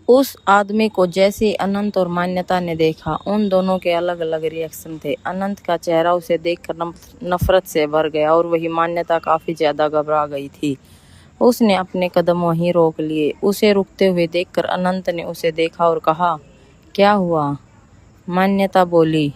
उस आदमी को जैसे ही अनंत और मान्यता ने देखा, उन दोनों के अलग अलग रिएक्शन थे। अनंत का चेहरा उसे देखकर नफरत से भर गया और वही मान्यता काफी ज्यादा घबरा गई थी। उसने अपने कदम वहीं रोक लिए। उसे रुकते हुए देखकर अनंत ने उसे देखा और कहा, क्या हुआ? मान्यता बोली,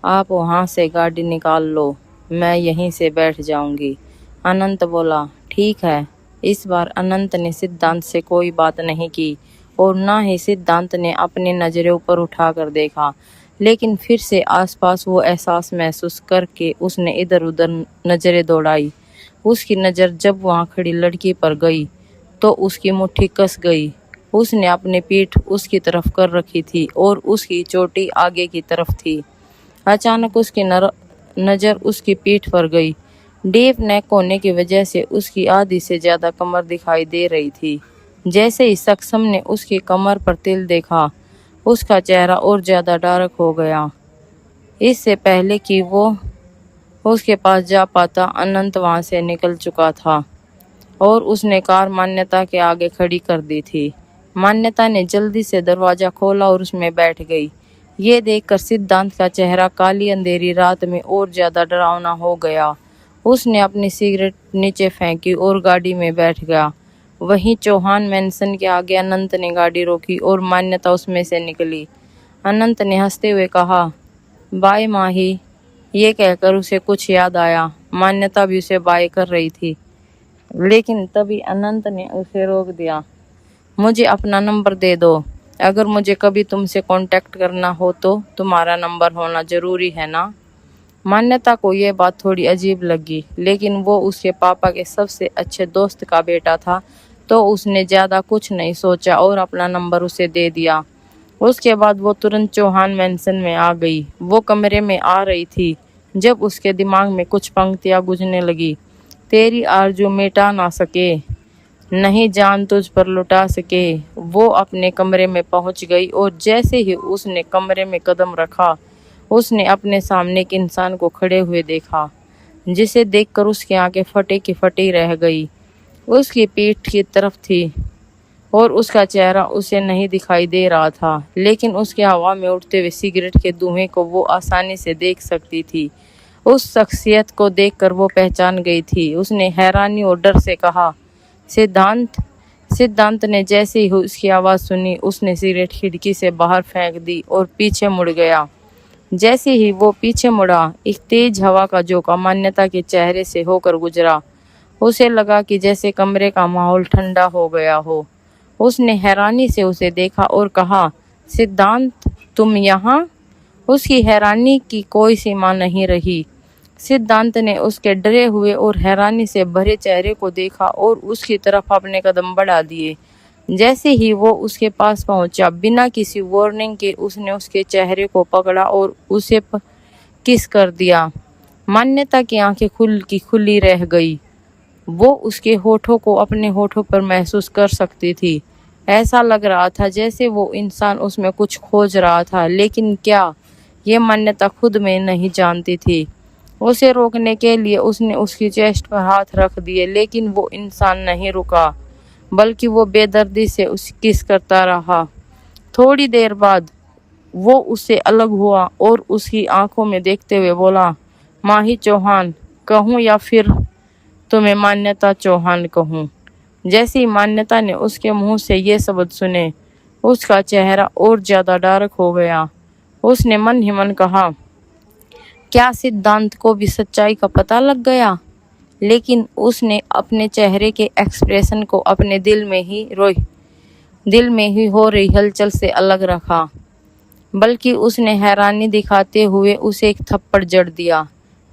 आप वहां से गाड़ी निकाल लो, मैं यहीं से बैठ जाऊंगी। अनंत बोला, ठीक है। इस बार अनंत ने सिद्धांत से कोई बात नहीं की और ना ही सिद्धांत ने अपनी नजरें ऊपर उठाकर देखा, लेकिन फिर से आसपास वो एहसास महसूस करके उसने इधर उधर नजरें दौड़ाई। उसकी नज़र जब वहां खड़ी लड़की पर गई तो उसकी मुट्ठी कस गई। उसने अपनी पीठ उसकी तरफ कर रखी थी और उसकी चोटी आगे की तरफ थी। अचानक उसकी नज़र उसकी पीठ पर गई। डीप नेक होने की वजह से उसकी आधी से ज्यादा कमर दिखाई दे रही थी। जैसे ही सक्षम ने उसकी कमर पर तिल देखा, उसका चेहरा और ज्यादा डार्क हो गया। इससे पहले कि वो उसके पास जा पाता, अनंत वहां से निकल चुका था और उसने कार मान्यता के आगे खड़ी कर दी थी। मान्यता ने जल्दी से दरवाजा खोला और उसमें बैठ गई। ये देखकर सिद्धांत का चेहरा काली अंधेरी रात में और ज्यादा डरावना हो गया। उसने अपनी सिगरेट नीचे फेंकी और गाड़ी में बैठ गया। वहीं चौहान मैंसन के आगे अनंत ने गाड़ी रोकी और मान्यता उसमें से निकली। अनंत ने हंसते हुए कहा, बाय माही। ये कहकर उसे कुछ याद आया। मान्यता भी उसे बाय कर रही थी, लेकिन तभी अनंत ने उसे रोक दिया। मुझे अपना नंबर दे दो। अगर मुझे कभी तुमसे कांटेक्ट करना हो तो तुम्हारा नंबर होना जरूरी है ना? मान्यता को यह बात थोड़ी अजीब लगी, लेकिन वो उसके पापा के सबसे अच्छे दोस्त का बेटा था, तो उसने ज्यादा कुछ नहीं सोचा और अपना नंबर उसे दे दिया। उसके बाद वो तुरंत चौहान मैंसन में आ गई। वो कमरे में आ रही थी जब उसके दिमाग में कुछ पंक्तियां गूंजने लगी। तेरी आरज़ू मिटा ना सके, नहीं जान तुझ पर लुटा सके। वो अपने कमरे में पहुंच गई और जैसे ही उसने कमरे में कदम रखा, उसने अपने सामने एक इंसान को खड़े हुए देखा, जिसे देखकर उसकी आंखें फटे की फटी रह गई। उसकी पीठ की तरफ थी और उसका चेहरा उसे नहीं दिखाई दे रहा था, लेकिन उसके हवा में उड़ते हुए सिगरेट के धुएं को वो आसानी से देख सकती थी। उस शख्सियत को देखकर वो पहचान गई थी। उसने हैरानी और डर से कहा, सिद्धांत। सिद्धांत ने जैसे ही उसकी आवाज़ सुनी, उसने सिगरेट खिड़की से बाहर फेंक दी और पीछे मुड़ गया। जैसे ही वो पीछे मुड़ा, एक तेज हवा का झोंका मान्यता के चेहरे से होकर गुजरा। उसे लगा कि जैसे कमरे का माहौल ठंडा हो गया हो। उसने हैरानी से उसे देखा और कहा, सिद्धांत, तुम यहाँ? उसकी हैरानी की कोई सीमा नहीं रही। सिद्धांत ने उसके डरे हुए और हैरानी से भरे चेहरे को देखा और उसकी तरफ अपने कदम बढ़ा दिए। जैसे ही वो उसके पास पहुंचा, बिना किसी वार्निंग के उसने उसके चेहरे को पकड़ा और उसे किस कर दिया। मान्यता की आंखें खुली रह गई। वो उसके होठों को अपने होठों पर महसूस कर सकती थी। ऐसा लग रहा था जैसे वो इंसान उसमें कुछ खोज रहा था, लेकिन क्या, ये मान्यता खुद में नहीं जानती थी। उसे रोकने के लिए उसने उसकी चेस्ट पर हाथ रख दिए, लेकिन वो इंसान नहीं रुका, बल्कि वो बेदर्दी से उसे किस करता रहा। थोड़ी देर बाद वो उससे अलग हुआ और उसकी आंखों में देखते हुए बोला, माही चौहान कहूँ या फिर तुम्हें मान्यता चौहान कहूँ? जैसे ही मान्यता ने उसके मुंह से ये शब्द सुने, उसका चेहरा और ज्यादा डार्क हो गया। उसने मन ही मन कहा, क्या सिद्धांत को भी सच्चाई का पता लग गया? लेकिन उसने अपने चेहरे के एक्सप्रेशन को अपने दिल में ही हो रही हलचल से अलग रखा, बल्कि उसने हैरानी दिखाते हुए उसे एक थप्पड़ जड़ दिया।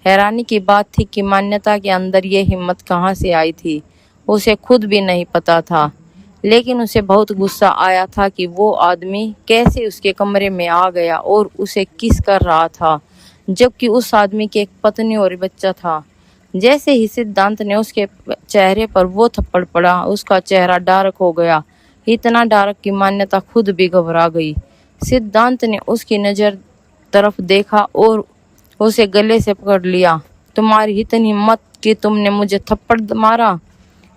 हैरानी की बात थी कि मान्यता के अंदर ये हिम्मत कहाँ से आई थी, उसे खुद भी नहीं पता था। लेकिन उसे बहुत गुस्सा आया था कि वो आदमी कैसे उसके कमरे में आ गया और उसे किस कर रहा था, जबकि उस आदमी की एक पत्नी और बच्चा था। जैसे ही सिद्धांत ने उसके चेहरे पर वो थप्पड़ पड़ा, उसका चेहरा डार्क हो गया, इतना डार्क कि मान्यता खुद भी घबरा गई। सिद्धांत ने उसकी नज़र तरफ देखा और उसे गले से पकड़ लिया। तुम्हारी इतनी हिम्मत कि तुमने मुझे थप्पड़ मारा?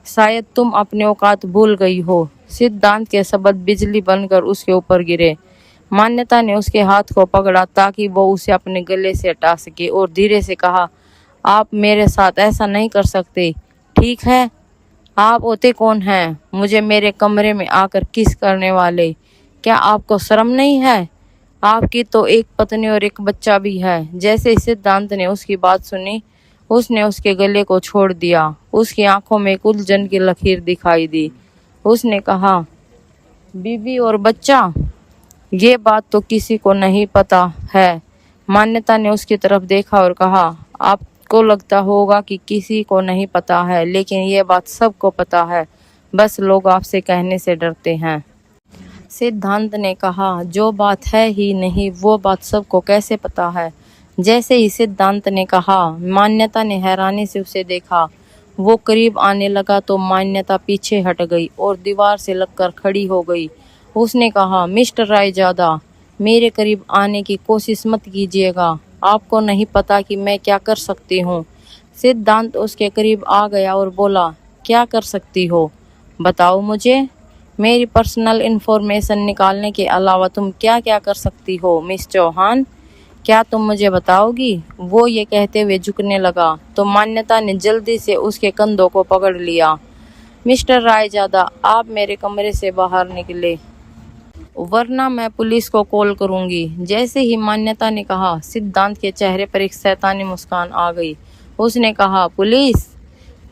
शायद तुम अपने औकात भूल गई हो। सिद्धांत के शब्द बिजली बनकर उसके ऊपर गिरे। मान्यता ने उसके हाथ को पकड़ा ताकि वो उसे अपने गले से हटा सके और धीरे से कहा, आप मेरे साथ ऐसा नहीं कर सकते, ठीक है? आप होते कौन हैं? मुझे मेरे कमरे में आकर किस करने वाले? क्या आपको शर्म नहीं है? आपकी तो एक पत्नी और एक बच्चा भी है। जैसे ही सिद्धांत ने उसकी बात सुनी, उसने उसके गले को छोड़ दिया। उसकी आंखों में एक उलझन की लकीर दिखाई दी। उसने कहा, बीवी और बच्चा? ये बात तो किसी को नहीं पता है। मान्यता ने उसकी तरफ देखा और कहा, आपको लगता होगा कि किसी को नहीं पता है, लेकिन ये बात सबको पता है, बस लोग आपसे कहने से डरते हैं। सिद्धांत ने कहा, जो बात है ही नहीं वो बात सबको कैसे पता है? जैसे ही सिद्धांत ने कहा, मान्यता ने हैरानी से उसे देखा। वो करीब आने लगा तो मान्यता पीछे हट गई और दीवार से लगकर खड़ी हो गई। उसने कहा, मिस्टर रायजादा, मेरे करीब आने की कोशिश मत कीजिएगा। आपको नहीं पता कि मैं क्या कर सकती हूँ। सिद्धांत उसके करीब आ गया और बोला, क्या कर सकती हो? बताओ मुझे। मेरी पर्सनल इन्फॉर्मेशन निकालने के अलावा तुम क्या क्या कर सकती हो मिस चौहान? क्या तुम मुझे बताओगी? वो ये कहते हुए झुकने लगा तो मान्यता ने जल्दी से उसके कंधों को पकड़ लिया। मिस्टर रायजादा, आप मेरे कमरे से बाहर निकले, वरना मैं पुलिस को कॉल करूंगी। जैसे ही मान्यता ने कहा, सिद्धांत के चेहरे पर एक शैतानी मुस्कान आ गई। उसने कहा, पुलिस?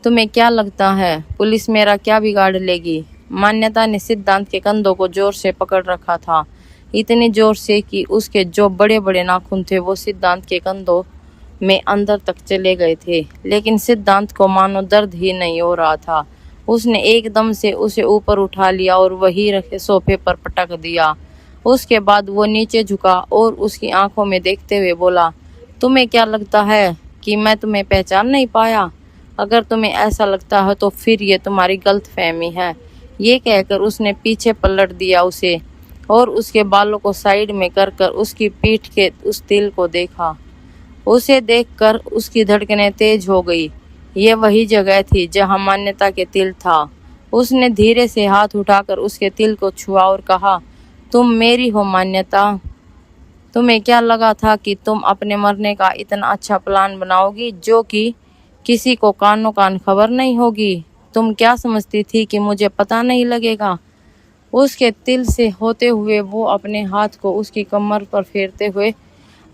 तुम्हें क्या लगता है पुलिस मेरा क्या बिगाड़ लेगी? मान्यता ने सिद्धांत के कंधों को जोर से पकड़ रखा था, इतनी जोर से कि उसके जो बड़े बड़े नाखून थे वो सिद्धांत के कंधों में अंदर तक चले गए थे। लेकिन सिद्धांत को मानो दर्द ही नहीं हो रहा था। उसने एकदम से उसे ऊपर उठा लिया और वहीं रखे सोफे पर पटक दिया। उसके बाद वो नीचे झुका और उसकी आंखों में देखते हुए बोला, तुम्हें क्या लगता है कि मैं तुम्हें पहचान नहीं पाया? अगर तुम्हें ऐसा लगता है तो फिर ये तुम्हारी गलतफहमी है। ये कहकर उसने पीछे पलट दिया उसे और उसके बालों को साइड में कर कर उसकी पीठ के उस तिल को देखा। उसे देखकर उसकी धड़कनें तेज हो गई। ये वही जगह थी जहां मान्यता के तिल था। उसने धीरे से हाथ उठाकर उसके तिल को छुआ और कहा, तुम मेरी हो मान्यता। तुम्हें क्या लगा था कि तुम अपने मरने का इतना अच्छा प्लान बनाओगी जो कि किसी को कानो कान खबर नहीं होगी? तुम क्या समझती थी कि मुझे पता नहीं लगेगा? उसके तिल से होते हुए वो अपने हाथ को उसकी कमर पर फेरते हुए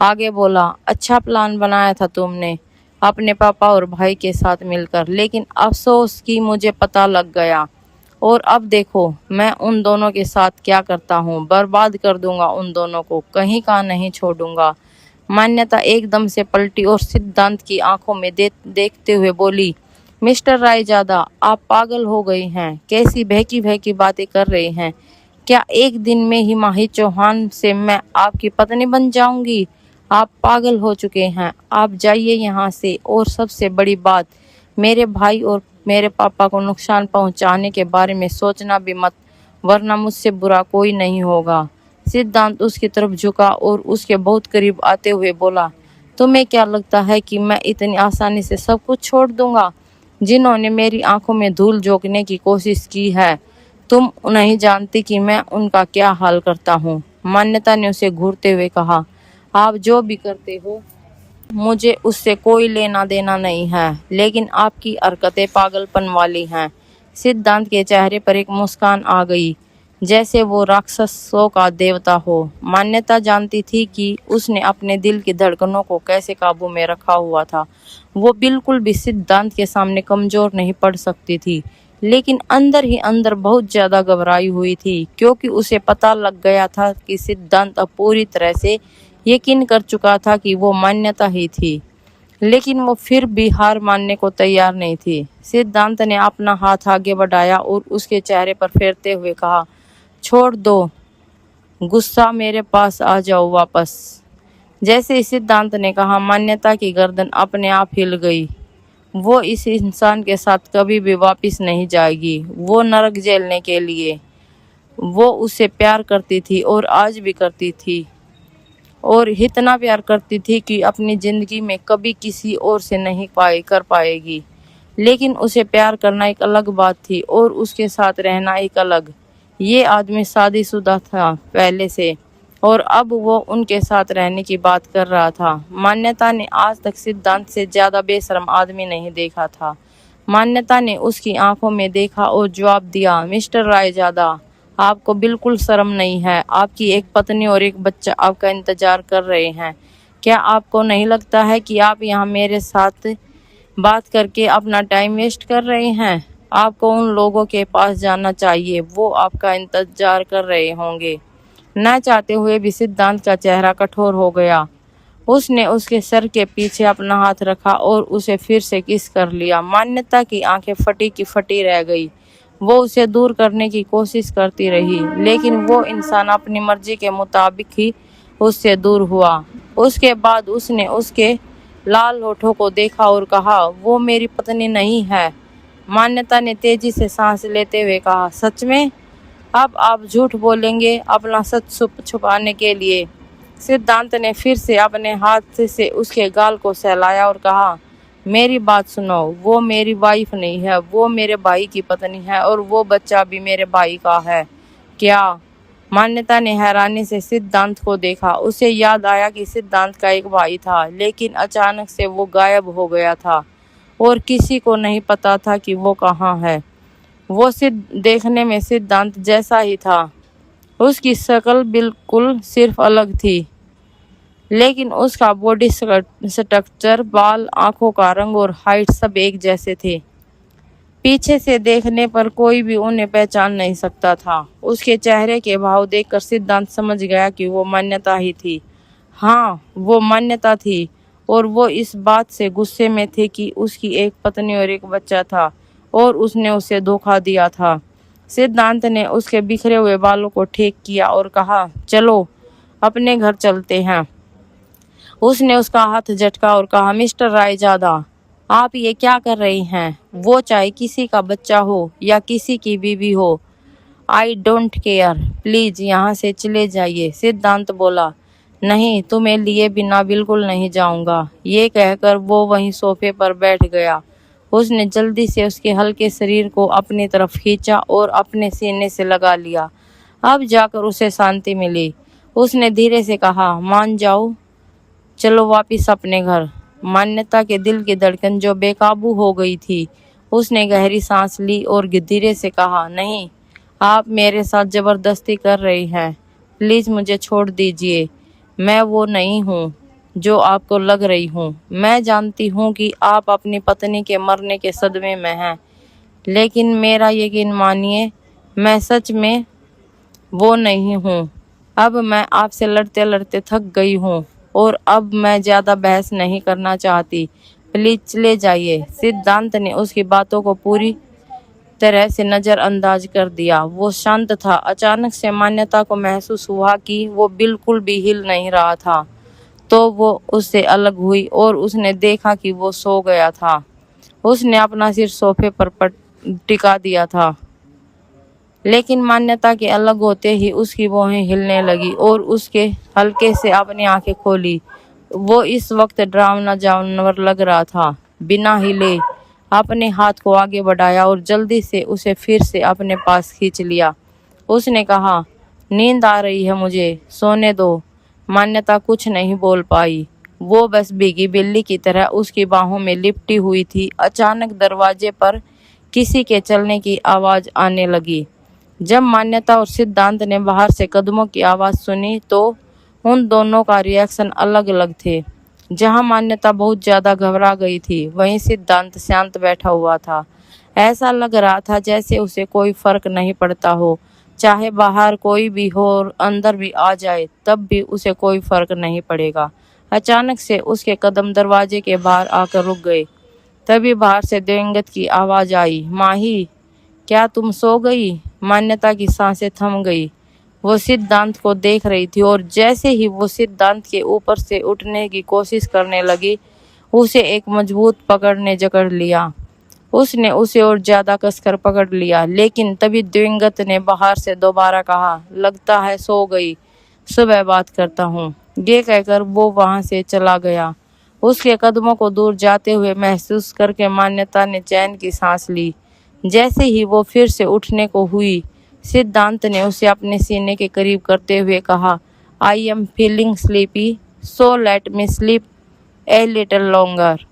आगे बोला, अच्छा प्लान बनाया था तुमने अपने पापा और भाई के साथ मिलकर, लेकिन अफसोस कि मुझे पता लग गया। और अब देखो मैं उन दोनों के साथ क्या करता हूँ, बर्बाद कर दूंगा उन दोनों को, कहीं का नहीं छोड़ूंगा। मान्यता एकदम से पलटी और सिद्धांत की आंखों में देखते हुए बोली, मिस्टर रायजादा, आप पागल हो गए हैं? कैसी बहकी बहकी बातें कर रहे हैं? क्या एक दिन में ही माही चौहान से मैं आपकी पत्नी बन जाऊंगी? आप पागल हो चुके हैं। आप जाइए यहाँ से। और सबसे बड़ी बात, मेरे भाई और मेरे पापा को नुकसान पहुंचाने के बारे में सोचना भी मत, वरना मुझसे बुरा कोई नहीं होगा। सिद्धांत उसकी तरफ झुका और उसके बहुत करीब आते हुए बोला, तुम्हें क्या लगता है कि मैं इतनी आसानी से सब कुछ छोड़ दूंगा? जिन्होंने मेरी आंखों में धूल झोंकने की कोशिश की है, तुम नहीं जानती कि मैं उनका क्या हाल करता हूँ। मान्यता ने उसे घूरते हुए कहा, आप जो भी करते हो मुझे उससे कोई लेना देना नहीं है, लेकिन आपकी हरकतें पागलपन वाली हैं। सिद्धांत के चेहरे पर एक मुस्कान आ गई, जैसे वो राक्षसों का देवता हो। मान्यता जानती थी कि उसने अपने दिल की धड़कनों को कैसे काबू में रखा हुआ था। वो बिल्कुल भी सिद्धांत के सामने कमजोर नहीं पड़ सकती थी, लेकिन अंदर ही अंदर बहुत ज्यादा घबराई हुई थी, क्योंकि उसे पता लग गया था कि सिद्धांत अब पूरी तरह से यकीन कर चुका था कि वो मान्यता ही थी। लेकिन वो फिर भी हार मानने को तैयार नहीं थी। सिद्धांत ने अपना हाथ आगे बढ़ाया और उसके चेहरे पर फेरते हुए कहा, छोड़ दो गुस्सा, मेरे पास आ जाओ वापस। जैसे ही सिद्धांत ने कहा, मान्यता की गर्दन अपने आप हिल गई। वो इस इंसान के साथ कभी भी वापस नहीं जाएगी, वो नरक झेलने के लिए। वो उसे प्यार करती थी और आज भी करती थी, और इतना प्यार करती थी कि अपनी जिंदगी में कभी किसी और से नहीं कर पाएगी। लेकिन उसे प्यार करना एक अलग बात थी और उसके साथ रहना एक अलग। ये आदमी शादीशुदा था पहले से और अब वो उनके साथ रहने की बात कर रहा था। मान्यता ने आज तक सिद्धांत से ज्यादा बेशर्म आदमी नहीं देखा था। मान्यता ने उसकी आंखों में देखा और जवाब दिया, मिस्टर रायजादा, आपको बिल्कुल शर्म नहीं है। आपकी एक पत्नी और एक बच्चा आपका इंतजार कर रहे हैं। क्या आपको नहीं लगता है कि आप यहाँ मेरे साथ बात करके अपना टाइम वेस्ट कर रहे हैं? आपको उन लोगों के पास जाना चाहिए, वो आपका इंतजार कर रहे होंगे। न चाहते हुए भी सिद्धांत का चेहरा कठोर हो गया। उसने उसके सर के पीछे अपना हाथ रखा और उसे फिर से किस कर लिया। मान्यता की आंखें फटी की फटी रह गई। वो उसे दूर करने की कोशिश करती रही, लेकिन वो इंसान अपनी मर्जी के मुताबिक ही उससे दूर हुआ। उसके बाद उसने उसके लाल होठों को देखा और कहा, वो मेरी पत्नी नहीं है। मान्यता ने तेजी से सांस लेते हुए कहा, सच में? अब आप झूठ बोलेंगे अपना सच छुपाने के लिए? सिद्धांत ने फिर से अपने हाथ से उसके गाल को सहलाया और कहा, मेरी बात सुनो, वो मेरी वाइफ नहीं है, वो मेरे भाई की पत्नी है और वो बच्चा भी मेरे भाई का है। क्या? मान्यता ने हैरानी से सिद्धांत को देखा। उसे याद आया कि सिद्धांत का एक भाई था, लेकिन अचानक से वो गायब हो गया था और किसी को नहीं पता था कि वो कहाँ है। वो देखने में सिद्धांत जैसा ही था। उसकी शक्ल बिल्कुल सिर्फ अलग थी, लेकिन उसका बॉडी स्ट्रक्चर, बाल, आंखों का रंग और हाइट सब एक जैसे थे। पीछे से देखने पर कोई भी उन्हें पहचान नहीं सकता था। उसके चेहरे के भाव देखकर सिद्धांत समझ गया कि वो मान्यता ही थी। हाँ, वो मान्यता थी और वो इस बात से गुस्से में थे कि उसकी एक पत्नी और एक बच्चा था और उसने उसे धोखा दिया था। सिद्धांत ने उसके बिखरे हुए बालों को ठीक किया और कहा, चलो अपने घर चलते हैं। उसने उसका हाथ झटका और कहा, मिस्टर रायजादा, आप ये क्या कर रही हैं? वो चाहे किसी का बच्चा हो या किसी की बीवी हो, आई डोंट केयर। प्लीज यहाँ से चले जाइए। सिद्धांत बोला, नहीं, तुम्हें लिए बिना बिल्कुल नहीं जाऊंगा। ये कहकर वो वहीं सोफे पर बैठ गया। उसने जल्दी से उसके हल्के शरीर को अपनी तरफ खींचा और अपने सीने से लगा लिया। अब जाकर उसे शांति मिली। उसने धीरे से कहा, मान जाओ, चलो वापिस अपने घर। मान्यता के दिल की धड़कन जो बेकाबू हो गई थी, उसने गहरी सांस ली और धीरे से कहा, नहीं, आप मेरे साथ जबरदस्ती कर रही हैं। प्लीज मुझे छोड़ दीजिए। मैं वो नहीं हूँ जो आपको लग रही हूँ। मैं जानती हूँ कि आप अपनी पत्नी के मरने के सदमे में हैं, लेकिन मेरा यकीन मानिए, मैं सच में वो नहीं हूँ। अब मैं आपसे लड़ते लड़ते थक गई हूँ और अब मैं ज़्यादा बहस नहीं करना चाहती। प्लीज चले जाइए। सिद्धांत ने उसकी बातों को पूरी तरह से नज़रअंदाज कर दिया। वो शांत था। अचानक से मान्यता को महसूस हुआ कि वो बिल्कुल भी हिल नहीं रहा था, तो वो उससे अलग हुई और उसने देखा कि वो सो गया था। उसने अपना सिर सोफे पर टिका दिया था, लेकिन मान्यता के अलग होते ही उसकी भौहें हिलने लगी और उसके हल्के से अपनी आंखें खोली। वो इस वक्त डरावना जानवर लग रहा था। बिना हिले अपने हाथ को आगे बढ़ाया और जल्दी से उसे फिर से अपने पास खींच लिया। उसने कहा, नींद आ रही है मुझे, सोने दो। मान्यता कुछ नहीं बोल पाई। वो बस भीगी बिल्ली की तरह उसकी बाहों में लिपटी हुई थी। अचानक दरवाजे पर किसी के चलने की आवाज़ आने लगी। जब मान्यता और सिद्धांत ने बाहर से कदमों की आवाज़ सुनी तो उन दोनों का रिएक्शन अलग अलग थे। जहां मान्यता बहुत ज़्यादा घबरा गई थी, वहीं सिद्धांत शांत बैठा हुआ था। ऐसा लग रहा था जैसे उसे कोई फर्क नहीं पड़ता हो, चाहे बाहर कोई भी हो और अंदर भी आ जाए तब भी उसे कोई फर्क नहीं पड़ेगा। अचानक से उसके कदम दरवाजे के बाहर आकर रुक गए। तभी बाहर से दिवंगत की आवाज़ आई, माही, क्या तुम सो गई? मान्यता की सांसें थम गई। वो सिद्धांत को देख रही थी और जैसे ही वो सिद्धांत के ऊपर से उठने की कोशिश करने लगी, उसे एक मजबूत पकड़ ने जकड़ लिया। उसने उसे और ज्यादा कसकर पकड़ लिया, लेकिन तभी दिवंगत ने बाहर से दोबारा कहा, लगता है सो गई, सुबह बात करता हूँ। ये कहकर वो वहां से चला गया। उसके कदमों को दूर जाते हुए महसूस करके मान्यता ने चैन की सांस ली। जैसे ही वो फिर से उठने को हुई, सिद्धांत ने उसे अपने सीने के करीब करते हुए कहा, I am feeling sleepy, so let me sleep a little longer.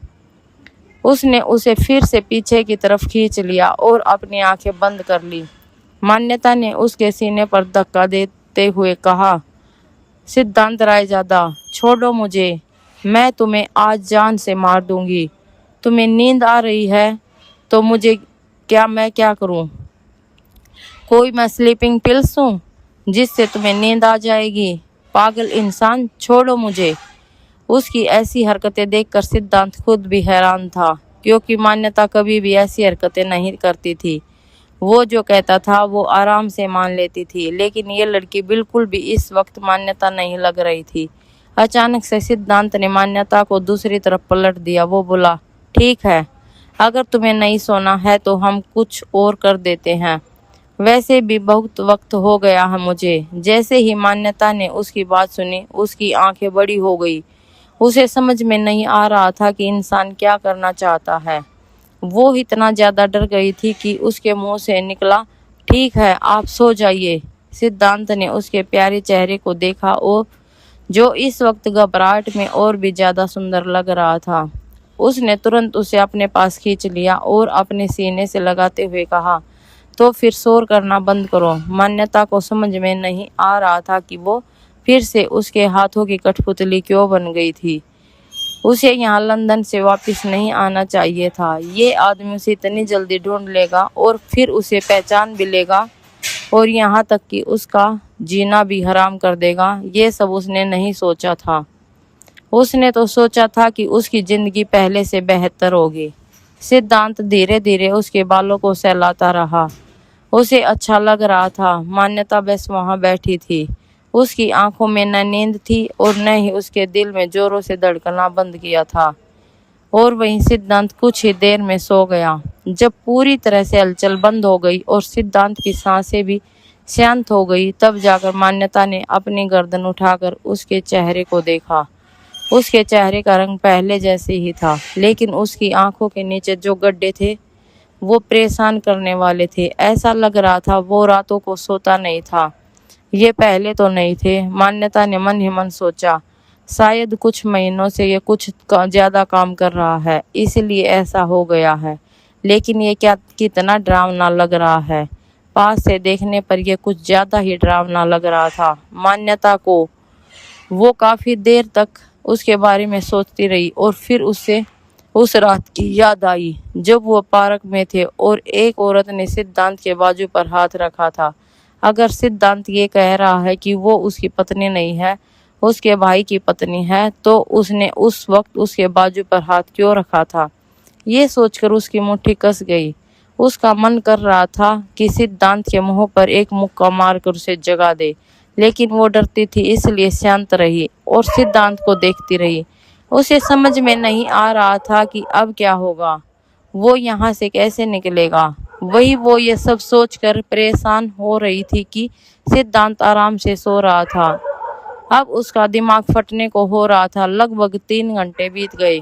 उसने उसे फिर से पीछे की तरफ खींच लिया और अपनी आंखें बंद कर ली। मान्यता ने उसके सीने पर धक्का देते हुए कहा, सिद्धांत रायजादा, छोड़ो मुझे, मैं तुम्हें आज जान से मार दूंगी। तुम्हें नींद आ रही है तो मैं क्या करूं? कोई मैं स्लीपिंग पिल्स हूं जिससे तुम्हें नींद आ जाएगी? पागल इंसान, छोड़ो मुझे। उसकी ऐसी हरकतें देखकर सिद्धांत खुद भी हैरान था, क्योंकि मान्यता कभी भी ऐसी हरकतें नहीं करती थी। वो जो कहता था वो आराम से मान लेती थी, लेकिन ये लड़की बिल्कुल भी इस वक्त मान्यता नहीं लग रही थी। अचानक से सिद्धांत ने मान्यता को दूसरी तरफ पलट दिया। वो बोला, ठीक है, अगर तुम्हें नहीं सोना है तो हम कुछ और कर देते हैं। वैसे भी बहुत वक्त हो गया है मुझे। जैसे ही मान्यता ने उसकी बात सुनी, उसकी आंखें बड़ी हो गई। उसे समझ में नहीं आ रहा था कि इंसान क्या करना चाहता है। वो इतना ज्यादा डर गई थी कि उसके मुंह से निकला, ठीक है, आप सो जाइए। सिद्धांत ने उसके प्यारे चेहरे को देखा और जो इस वक्त घबराहट में और भी ज्यादा सुंदर लग रहा था। उसने तुरंत उसे अपने पास खींच लिया और अपने सीने से लगाते हुए कहा, तो फिर शोर करना बंद करो। मान्यता को समझ में नहीं आ रहा था कि वो फिर से उसके हाथों की कठपुतली क्यों बन गई थी। उसे यहाँ लंदन से वापस नहीं आना चाहिए था। ये आदमी उसे इतनी जल्दी ढूंढ लेगा और फिर उसे पहचान भी लेगा और यहाँ तक कि उसका जीना भी हराम कर देगा। ये सब उसने नहीं सोचा था। उसने तो सोचा था कि उसकी जिंदगी पहले से बेहतर होगी। सिद्धांत धीरे धीरे उसके बालों को सहलाता रहा। उसे अच्छा लग रहा था। मान्यता बस वहां बैठी थी। उसकी आंखों में न नींद थी और न ही उसके दिल में जोरों से धड़कना बंद किया था। और वहीं सिद्धांत कुछ ही देर में सो गया। जब पूरी तरह से हलचल बंद हो गई और सिद्धांत की सांसें भी शांत हो गई, तब जाकर मान्यता ने अपनी गर्दन उठाकर उसके चेहरे को देखा। उसके चेहरे का रंग पहले जैसे ही था, लेकिन उसकी आंखों के नीचे जो गड्ढे थे वो परेशान करने वाले थे। ऐसा लग रहा था वो रातों को सोता नहीं था। ये पहले तो नहीं थे। मान्यता ने मन ही मन सोचा, शायद कुछ महीनों से ये कुछ ज्यादा काम कर रहा है, इसलिए ऐसा हो गया है। लेकिन ये क्या कितना डरावना लग रहा है। पास से देखने पर यह कुछ ज्यादा ही डरावना लग रहा था। मान्यता को वो काफी देर तक उसके बारे में सोचती रही और फिर उससे उस रात की याद आई जब वो पार्क में थे और एक औरत ने सिद्धांत के बाजू पर हाथ रखा था। अगर सिद्धांत ये कह रहा है कि वो उसकी पत्नी नहीं है, उसके भाई की पत्नी है, तो उसने उस वक्त उसके बाजू पर हाथ क्यों रखा था? ये सोचकर उसकी मुट्ठी कस गई। उसका मन कर रहा था कि सिद्धांत के मुंह पर एक मुक्का मारकर उसे जगा दे, लेकिन वो डरती थी, इसलिए शांत रही और सिद्धांत को देखती रही। उसे समझ में नहीं आ रहा था कि अब क्या होगा, वो यहाँ से कैसे निकलेगा। वही वो ये सब सोचकर परेशान हो रही थी कि सिद्धांत आराम से सो रहा था। अब उसका दिमाग फटने को हो रहा था। लगभग 3 घंटे बीत गए।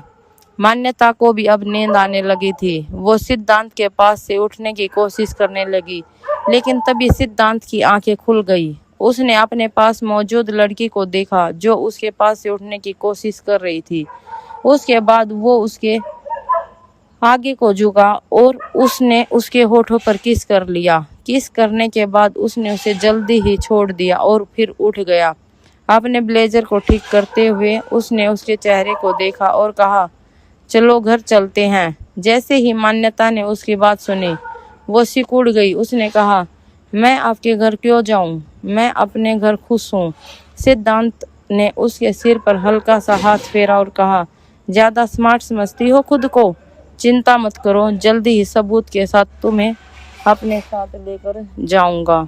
मान्यता को भी अब नींद आने लगी थी। वो सिद्धांत के पास से उठने की कोशिश करने लगी, लेकिन तभी सिद्धांत की आंखें खुल गई। उसने अपने पास मौजूद लड़की को देखा जो उसके पास से उठने की कोशिश कर रही थी। उसके बाद वो उसके आगे को झुका और उसने उसके होठों पर किस कर लिया। किस करने के बाद उसने उसे जल्दी ही छोड़ दिया और फिर उठ गया। अपने ब्लेजर को ठीक करते हुए उसने उसके चेहरे को देखा और कहा, चलो घर चलते हैं। जैसे ही मान्यता ने उसकी बात सुनी, वो सिकुड़ गई। उसने कहा, मैं आपके घर क्यों जाऊं? मैं अपने घर खुश हूं। सिद्धांत ने उसके सिर पर हल्का सा हाथ फेरा और कहा, ज्यादा स्मार्ट समझती हो खुद को? चिंता मत करो, जल्दी ही सबूत के साथ तुम्हें अपने साथ लेकर जाऊंगा।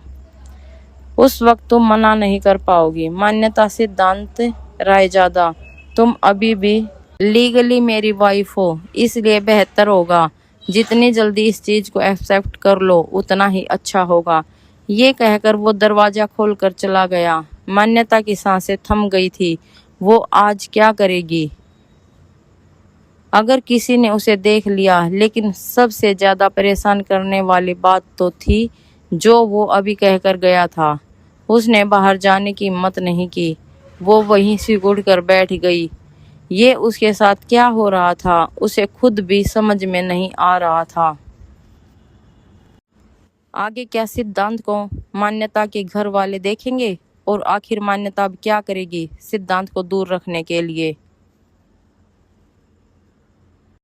उस वक्त तुम मना नहीं कर पाओगी। मान्यता, सिद्धांत रायजादा, तुम अभी भी लीगली मेरी वाइफ हो, इसलिए बेहतर होगा जितनी जल्दी इस चीज को एक्सेप्ट कर लो उतना ही अच्छा होगा। ये कहकर वो दरवाजा खोलकर चला गया। मान्यता की सांसें थम गई थी। वो आज क्या करेगी अगर किसी ने उसे देख लिया? लेकिन सबसे ज्यादा परेशान करने वाली बात तो थी जो वो अभी कहकर गया था। उसने बाहर जाने की हिम्मत नहीं की। वो वहीं सिकुड़ कर बैठ गई। ये उसके साथ क्या हो रहा था, उसे खुद भी समझ में नहीं आ रहा था। आगे क्या सिद्धांत को मान्यता के घर वाले देखेंगे और आखिर मान्यता अब क्या करेगी सिद्धांत को दूर रखने के लिए।